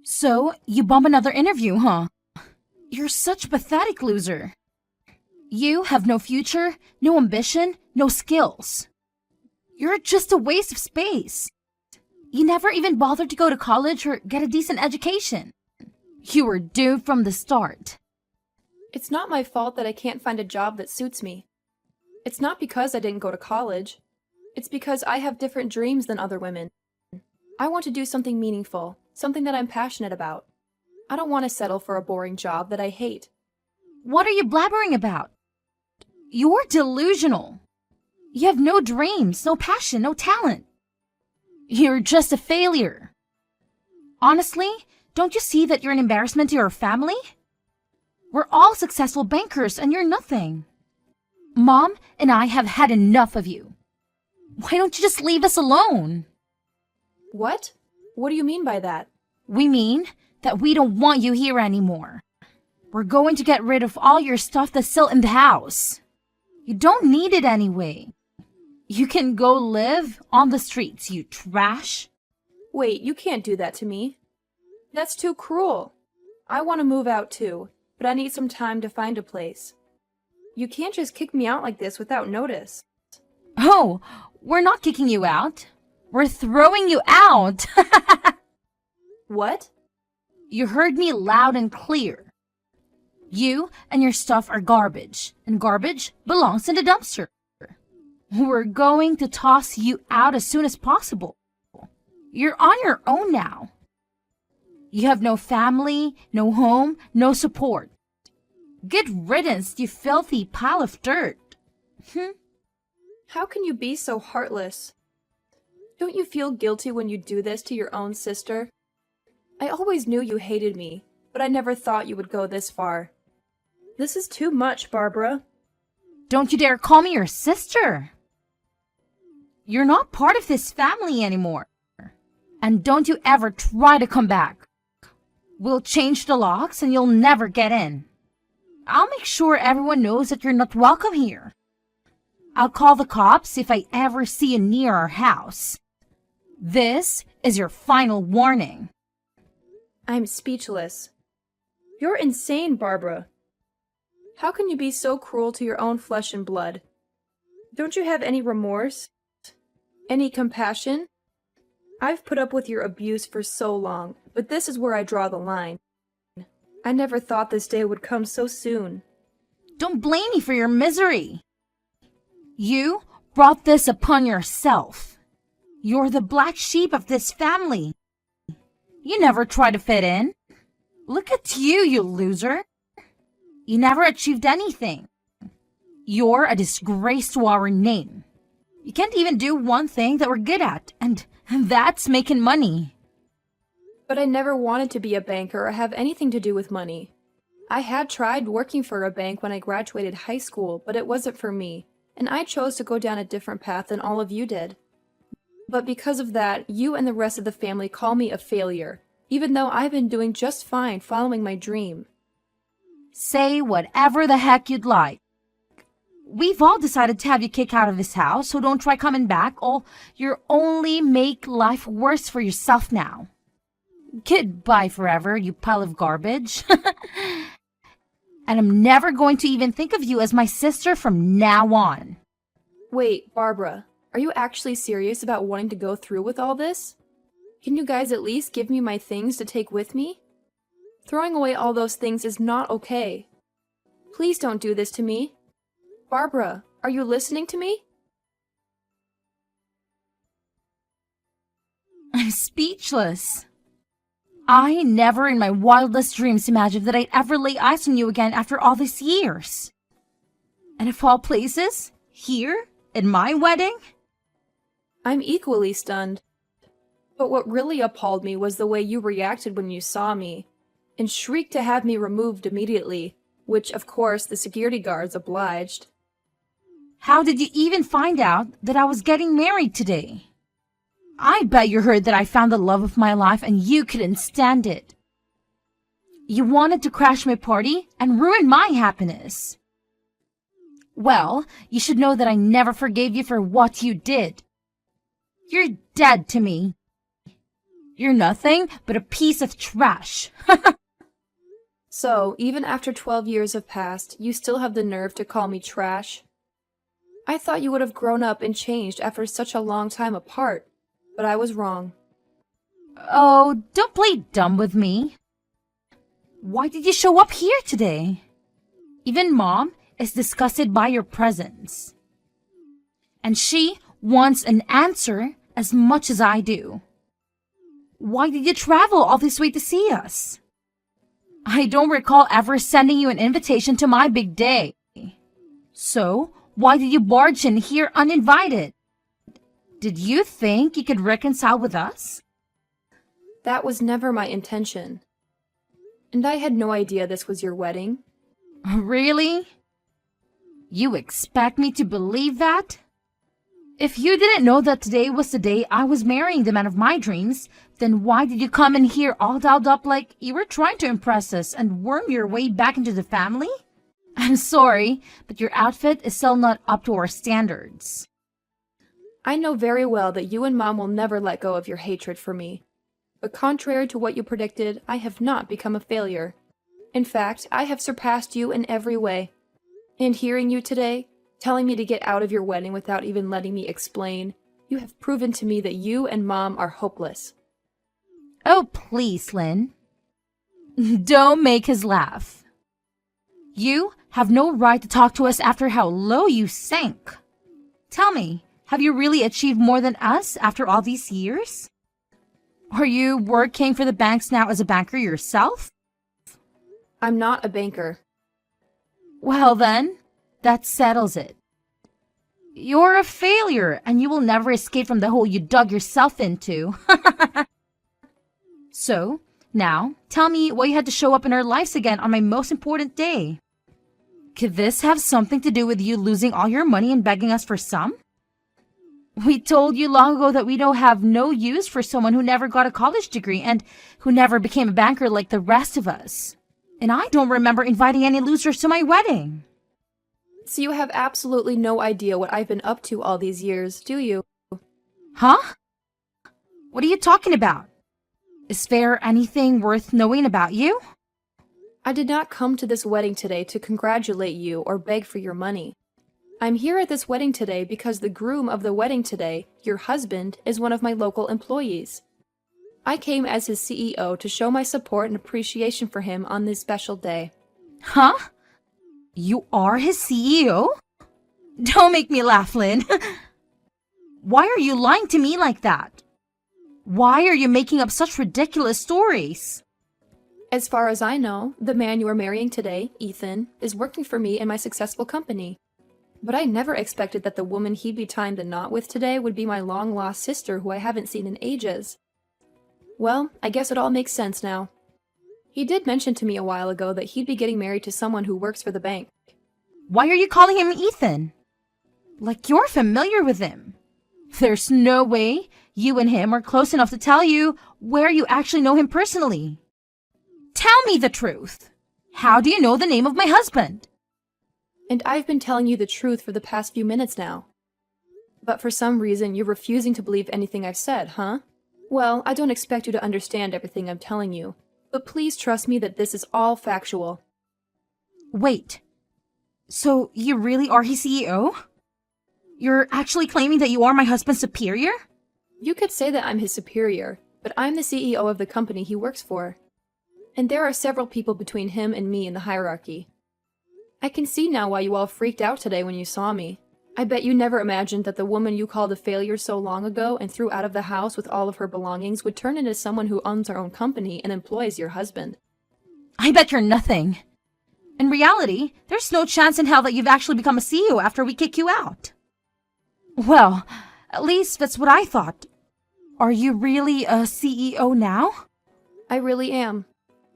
So, you bump another interview, huh? You're such a pathetic loser. You have no future, no ambition, no skills. You're just a waste of space. You never even bothered to go to college or get a decent education. You were doomed from the start. It's not my fault that I can't find a job that suits me. It's not because I didn't go to college. It's because I have different dreams than other women. I want to do something meaningful, something that I'm passionate about. I don't want to settle for a boring job that I hate. What are you blabbering about? You're delusional. You have no dreams, no passion, no talent. You're just a failure. Honestly, don't you see that you're an embarrassment to your family? We're all successful bankers and you're nothing. Mom and I have had enough of you. Why don't you just leave us alone? What? What do you mean by that? We mean that we don't want you here anymore. We're going to get rid of all your stuff that's still in the house. You don't need it anyway. You can go live on the streets, you trash. Wait, you can't do that to me. That's too cruel. I want to move out too, but I need some time to find a place. You can't just kick me out like this without notice. Oh, we're not kicking you out. We're throwing you out. What? You heard me loud and clear. You and your stuff are garbage, and garbage belongs in the dumpster. We're going to toss you out as soon as possible. You're on your own now. You have no family, no home, no support. Good riddance, you filthy pile of dirt. How can you be so heartless? Don't you feel guilty when you do this to your own sister? I always knew you hated me, but I never thought you would go this far. This is too much, Barbara. Don't you dare call me your sister. You're not part of this family anymore. And don't you ever try to come back. We'll change the locks and you'll never get in. I'll make sure everyone knows that you're not welcome here. I'll call the cops if I ever see you near our house. This is your final warning. I'm speechless. You're insane, Barbara. How can you be so cruel to your own flesh and blood? Don't you have any remorse? Any compassion? I've put up with your abuse for so long, but this is where I draw the line. I never thought this day would come so soon. Don't blame me for your misery. You brought this upon yourself. You're the black sheep of this family. You never tried to fit in. Look at you, you loser. You never achieved anything. You're a disgrace to our name. You can't even do one thing that we're good at, and that's making money. But I never wanted to be a banker or have anything to do with money. I had tried working for a bank when I graduated high school, but it wasn't for me, and I chose to go down a different path than all of you did. But because of that, you and the rest of the family call me a failure, even though I've been doing just fine following my dream. Say whatever the heck you'd like. We've all decided to have you kicked out of this house, so don't try coming back, or you'll only make life worse for yourself now. Goodbye forever, you pile of garbage. And I'm never going to even think of you as my sister from now on. Wait, Barbara, are you actually serious about wanting to go through with all this? Can you guys at least give me my things to take with me? Throwing away all those things is not okay. Please don't do this to me. Barbara, are you listening to me? I'm speechless. I never in my wildest dreams imagined that I'd ever lay eyes on you again after all these years. And of all places, here, at my wedding? I'm equally stunned. But what really appalled me was the way you reacted when you saw me, and shrieked to have me removed immediately, which of course the security guards obliged. How did you even find out that I was getting married today? I bet you heard that I found the love of my life and you couldn't stand it. You wanted to crash my party and ruin my happiness. Well, you should know that I never forgave you for what you did. You're dead to me. You're nothing but a piece of trash. So, even after 12 years have passed, you still have the nerve to call me trash? I thought you would have grown up and changed after such a long time apart, but I was wrong. Oh, don't play dumb with me. Why did you show up here today? Even Mom is disgusted by your presence. And she wants an answer as much as I do. Why did you travel all this way to see us? I don't recall ever sending you an invitation to my big day. So, why did you barge in here uninvited? Did you think you could reconcile with us? That was never my intention. And I had no idea this was your wedding. Really? You expect me to believe that? If you didn't know that today was the day I was marrying the man of my dreams, then why did you come in here all dolled up like you were trying to impress us and worm your way back into the family? I'm sorry, but your outfit is still not up to our standards. I know very well that you and Mom will never let go of your hatred for me. But contrary to what you predicted, I have not become a failure. In fact, I have surpassed you in every way. And hearing you today, telling me to get out of your wedding without even letting me explain, you have proven to me that you and Mom are hopeless. Oh, please, Lynn. Don't make us laugh. You have no right to talk to us after how low you sank. Tell me, have you really achieved more than us after all these years? Are you working for the banks now as a banker yourself? I'm not a banker. Well then, that settles it. You're a failure, and you will never escape from the hole you dug yourself into. So, now, tell me why you had to show up in our lives again on my most important day. Could this have something to do with you losing all your money and begging us for some? We told you long ago that we don't have no use for someone who never got a college degree and who never became a banker like the rest of us. And I don't remember inviting any losers to my wedding. So you have absolutely no idea what I've been up to all these years, do you? Huh? What are you talking about? Is there anything worth knowing about you? I did not come to this wedding today to congratulate you or beg for your money. I'm here at this wedding today because the groom of the wedding today, your husband, is one of my local employees. I came as his CEO to show my support and appreciation for him on this special day. Huh? You are his CEO? Don't make me laugh, Lynn. Why are you lying to me like that? Why are you making up such ridiculous stories? As far as I know, the man you are marrying today, Ethan, is working for me in my successful company. But I never expected that the woman he'd be tying the knot with today would be my long-lost sister who I haven't seen in ages. Well, I guess it all makes sense now. He did mention to me a while ago that he'd be getting married to someone who works for the bank. Why are you calling him Ethan? Like you're familiar with him. There's no way you and him are close enough to tell you where you actually know him personally. Tell me the truth. How do you know the name of my husband? And I've been telling you the truth for the past few minutes now. But for some reason, you're refusing to believe anything I've said, huh? Well, I don't expect you to understand everything I'm telling you, but please trust me that this is all factual. Wait. So you really are his CEO? You're actually claiming that you are my husband's superior? You could say that I'm his superior, but I'm the CEO of the company he works for. And there are several people between him and me in the hierarchy. I can see now why you all freaked out today when you saw me. I bet you never imagined that the woman you called a failure so long ago and threw out of the house with all of her belongings would turn into someone who owns her own company and employs your husband. I bet you're nothing. In reality, there's no chance in hell that you've actually become a CEO after we kick you out. Well, at least that's what I thought. Are you really a CEO now? I really am.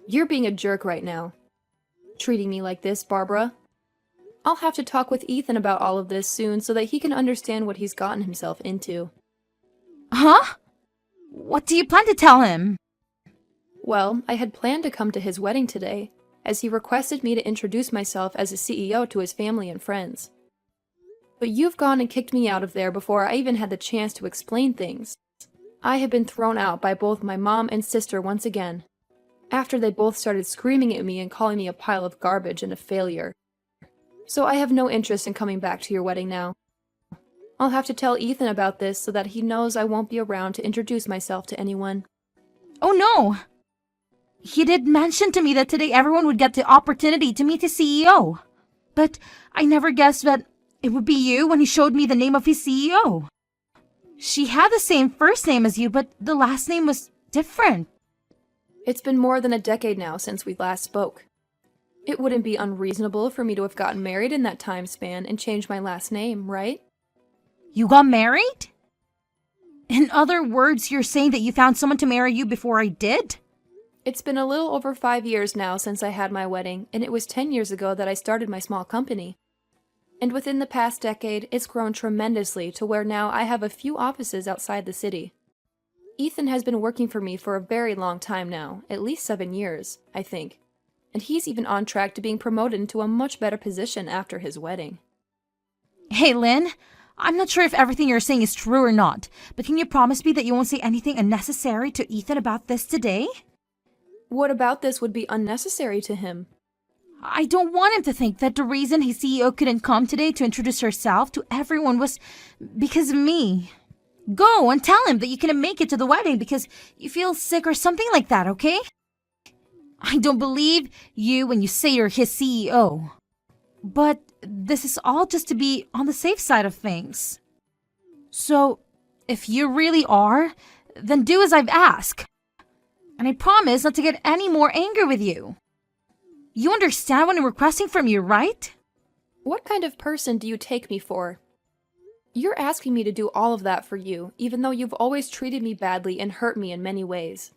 You're being a jerk right now. Treating me like this, Barbara. I'll have to talk with Ethan about all of this soon so that he can understand what he's gotten himself into. Huh? What do you plan to tell him? Well, I had planned to come to his wedding today, as he requested me to introduce myself as a CEO to his family and friends. But you've gone and kicked me out of there before I even had the chance to explain things. I have been thrown out by both my mom and sister once again, after they both started screaming at me and calling me a pile of garbage and a failure. So I have no interest in coming back to your wedding now. I'll have to tell Ethan about this so that he knows I won't be around to introduce myself to anyone. Oh no! He did mention to me that today everyone would get the opportunity to meet his CEO. But I never guessed that it would be you when he showed me the name of his CEO. She had the same first name as you, but the last name was different. It's been more than a decade now since we last spoke. It wouldn't be unreasonable for me to have gotten married in that time span and changed my last name, right? You got married? In other words, you're saying that you found someone to marry you before I did? It's been a little over 5 years now since I had my wedding, and it was 10 years ago that I started my small company. And within the past decade, it's grown tremendously to where now I have a few offices outside the city. Ethan has been working for me for a very long time now, at least 7 years, I think. And he's even on track to being promoted into a much better position after his wedding. Hey, Lynn, I'm not sure if everything you're saying is true or not, but can you promise me that you won't say anything unnecessary to Ethan about this today? What about this would be unnecessary to him? I don't want him to think that the reason his CEO couldn't come today to introduce herself to everyone was because of me. Go and tell him that you couldn't make it to the wedding because you feel sick or something like that, okay? I don't believe you when you say you're his CEO. But this is all just to be on the safe side of things. So, if you really are, then do as I've asked. And I promise not to get any more angry with you. You understand what I'm requesting from you, right? What kind of person do you take me for? You're asking me to do all of that for you, even though you've always treated me badly and hurt me in many ways.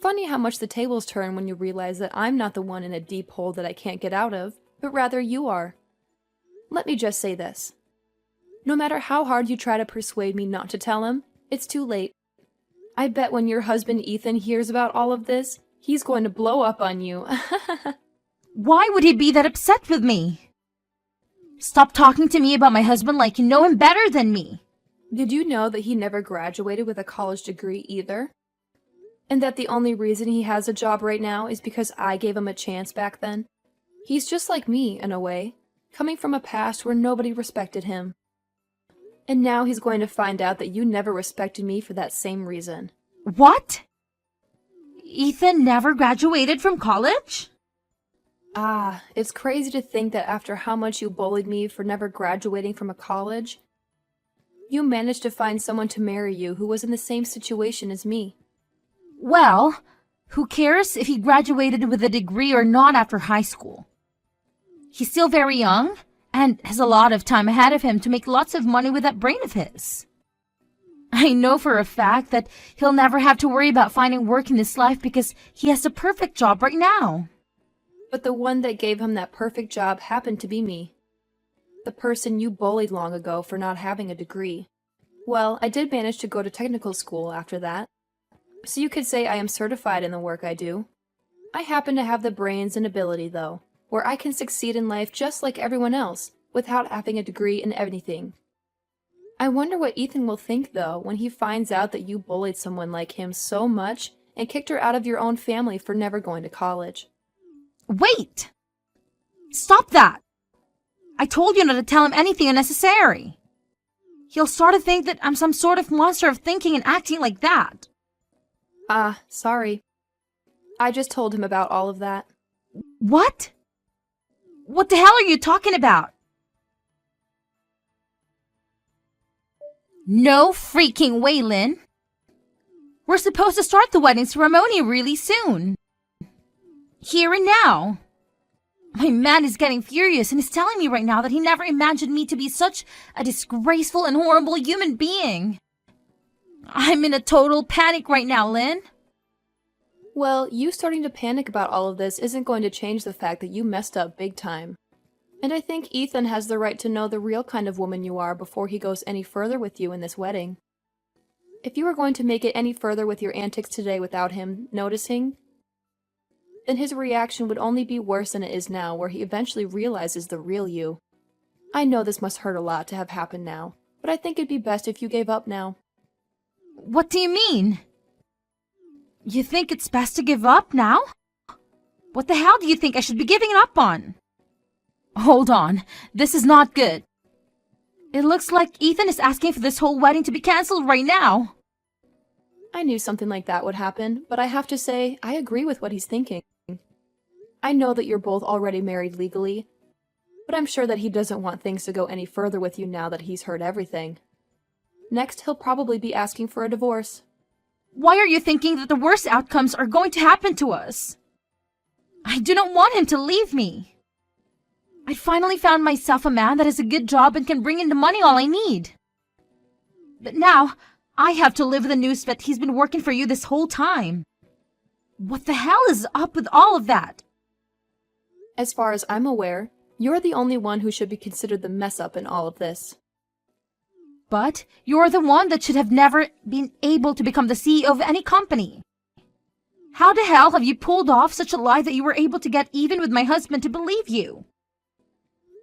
Funny how much the tables turn when you realize that I'm not the one in a deep hole that I can't get out of, but rather you are. Let me just say this. No matter how hard you try to persuade me not to tell him, it's too late. I bet when your husband Ethan hears about all of this, he's going to blow up on you. Why would he be that upset with me? Stop talking to me about my husband like you know him better than me. Did you know that he never graduated with a college degree either? And that the only reason he has a job right now is because I gave him a chance back then? He's just like me, in a way, coming from a past where nobody respected him. And now he's going to find out that you never respected me for that same reason. What? Ethan never graduated from college? Ah, it's crazy to think that after how much you bullied me for never graduating from a college, you managed to find someone to marry you who was in the same situation as me. Well, who cares if he graduated with a degree or not after high school? He's still very young and has a lot of time ahead of him to make lots of money with that brain of his. I know for a fact that he'll never have to worry about finding work in his life because he has the perfect job right now. But the one that gave him that perfect job happened to be me. The person you bullied long ago for not having a degree. Well, I did manage to go to technical school after that. So you could say I am certified in the work I do. I happen to have the brains and ability, though, where I can succeed in life just like everyone else, without having a degree in anything. I wonder what Ethan will think, though, when he finds out that you bullied someone like him so much and kicked her out of your own family for never going to college. Wait! Stop that! I told you not to tell him anything unnecessary. He'll start to think that I'm some sort of monster of thinking and acting like that. Ah, sorry. I just told him about all of that. What? What the hell are you talking about? No freaking way, Lynn. We're supposed to start the wedding ceremony really soon. Here and now. My man is getting furious and is telling me right now that he never imagined me to be such a disgraceful and horrible human being. I'm in a total panic right now, Lynn. Well, you starting to panic about all of this isn't going to change the fact that you messed up big time. And I think Ethan has the right to know the real kind of woman you are before he goes any further with you in this wedding. If you are going to make it any further with your antics today without him noticing, then his reaction would only be worse than it is now, where he eventually realizes the real you. I know this must hurt a lot to have happened now, but I think it'd be best if you gave up now. What do you mean? You think it's best to give up now? What the hell do you think I should be giving up on? Hold on, this is not good. It looks like Ethan is asking for this whole wedding to be cancelled right now. I knew something like that would happen, but I have to say, I agree with what he's thinking. I know that you're both already married legally, but I'm sure that he doesn't want things to go any further with you now that he's heard everything. Next, he'll probably be asking for a divorce. Why are you thinking that the worst outcomes are going to happen to us? I do not want him to leave me. I finally found myself a man that has a good job and can bring in the money all I need. But now, I have to live with the news that he's been working for you this whole time. What the hell is up with all of that? As far as I'm aware, you're the only one who should be considered the mess-up in all of this. But you're the one that should have never been able to become the CEO of any company. How the hell have you pulled off such a lie that you were able to get even with my husband to believe you?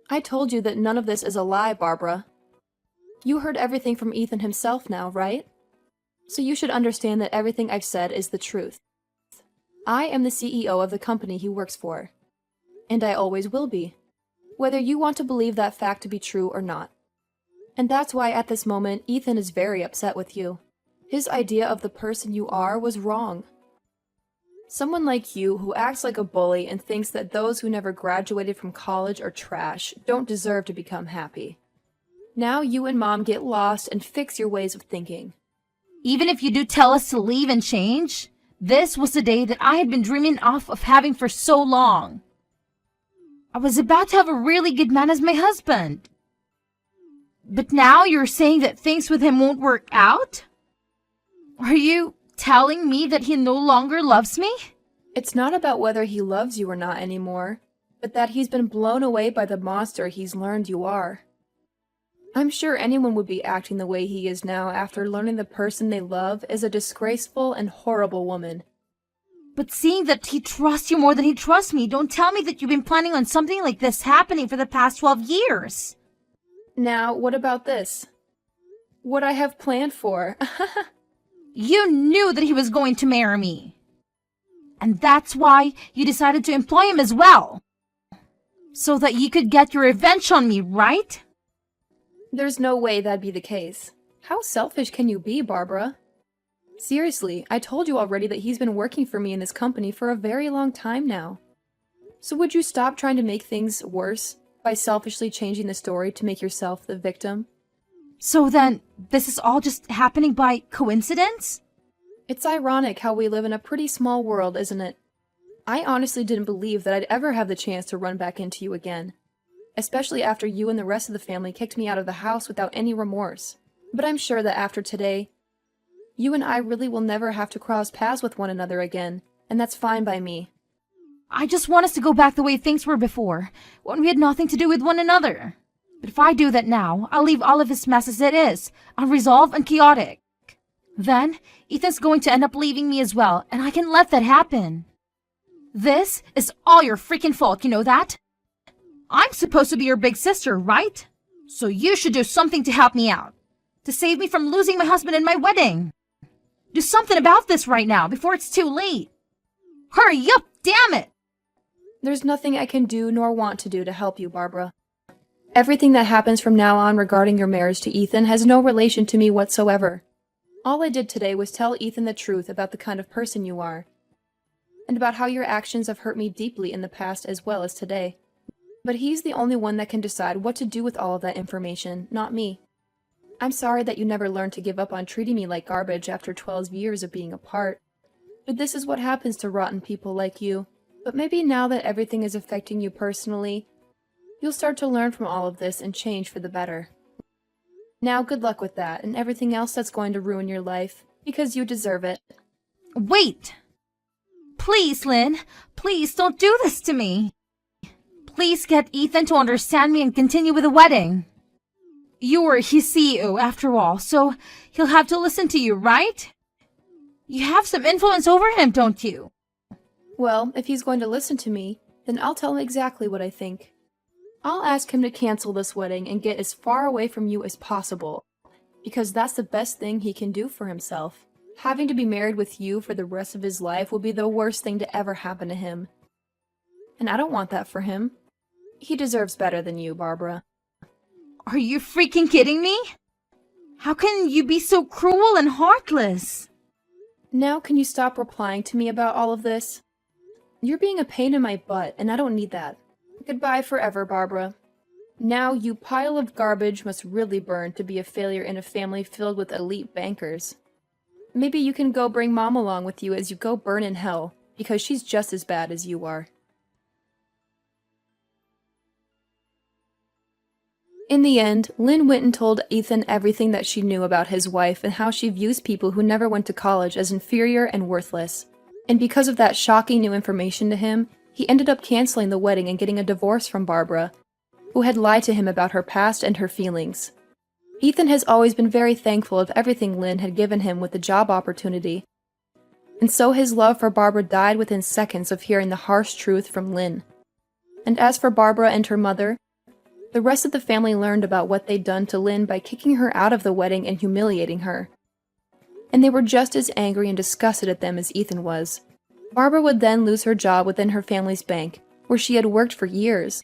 I told you that none of this is a lie, Barbara. You heard everything from Ethan himself now, right? So you should understand that everything I've said is the truth. I am the CEO of the company he works for. And I always will be, whether you want to believe that fact to be true or not. And that's why at this moment, Ethan is very upset with you. His idea of the person you are was wrong. Someone like you who acts like a bully and thinks that those who never graduated from college are trash don't deserve to become happy. Now you and Mom get lost and fix your ways of thinking. Even if you do tell us to leave and change, this was the day that I had been dreaming of having for so long. I was about to have a really good man as my husband. But now you're saying that things with him won't work out? Are you telling me that he no longer loves me? It's not about whether he loves you or not anymore, but that he's been blown away by the monster he's learned you are. I'm sure anyone would be acting the way he is now after learning the person they love is a disgraceful and horrible woman. But seeing that he trusts you more than he trusts me, don't tell me that you've been planning on something like this happening for the past 12 years. Now, what about this? What I have planned for. You knew that he was going to marry me. And that's why you decided to employ him as well. So that you could get your revenge on me, right? There's no way that'd be the case. How selfish can you be, Barbara? Seriously, I told you already that he's been working for me in this company for a very long time now. So would you stop trying to make things worse by selfishly changing the story to make yourself the victim? So then, this is all just happening by coincidence? It's ironic how we live in a pretty small world, isn't it? I honestly didn't believe that I'd ever have the chance to run back into you again. Especially after you and the rest of the family kicked me out of the house without any remorse. But I'm sure that after today, you and I really will never have to cross paths with one another again, and that's fine by me. I just want us to go back the way things were before, when we had nothing to do with one another. But if I do that now, I'll leave all of this mess as it is, unresolved and chaotic. Then, Ethan's going to end up leaving me as well, and I can let that happen. This is all your freaking fault, you know that? I'm supposed to be your big sister, right? So you should do something to help me out. To save me from losing my husband and my wedding. Do something about this right now, before it's too late. Hurry up, damn it! There's nothing I can do nor want to do to help you, Barbara. Everything that happens from now on regarding your marriage to Ethan has no relation to me whatsoever. All I did today was tell Ethan the truth about the kind of person you are, and about how your actions have hurt me deeply in the past as well as today. But he's the only one that can decide what to do with all of that information, not me. I'm sorry that you never learned to give up on treating me like garbage after 12 years of being apart. But this is what happens to rotten people like you. But maybe now that everything is affecting you personally, you'll start to learn from all of this and change for the better. Now, good luck with that and everything else that's going to ruin your life, because you deserve it. Wait! Please, Lynn, please don't do this to me. Please get Ethan to understand me and continue with the wedding. You're his CEO after all, so he'll have to listen to you, right? You have some influence over him, don't you? Well, if he's going to listen to me, then I'll tell him exactly what I think. I'll ask him to cancel this wedding and get as far away from you as possible, because that's the best thing he can do for himself. Having to be married with you for the rest of his life will be the worst thing to ever happen to him. And I don't want that for him. He deserves better than you, Barbara. Are you freaking kidding me? How can you be so cruel and heartless? Now can you stop replying to me about all of this? You're being a pain in my butt, and I don't need that. Goodbye forever, Barbara. Now you pile of garbage must really burn to be a failure in a family filled with elite bankers. Maybe you can go bring Mom along with you as you go burn in hell, because she's just as bad as you are. In the end, Lynn went and told Ethan everything that she knew about his wife and how she views people who never went to college as inferior and worthless. And because of that shocking new information to him, he ended up canceling the wedding and getting a divorce from Barbara, who had lied to him about her past and her feelings. Ethan has always been very thankful of everything Lynn had given him with the job opportunity, and so his love for Barbara died within seconds of hearing the harsh truth from Lynn. And as for Barbara and her mother, the rest of the family learned about what they'd done to Lynn by kicking her out of the wedding and humiliating her. And they were just as angry and disgusted at them as Ethan was. Barbara would then lose her job within her family's bank, where she had worked for years.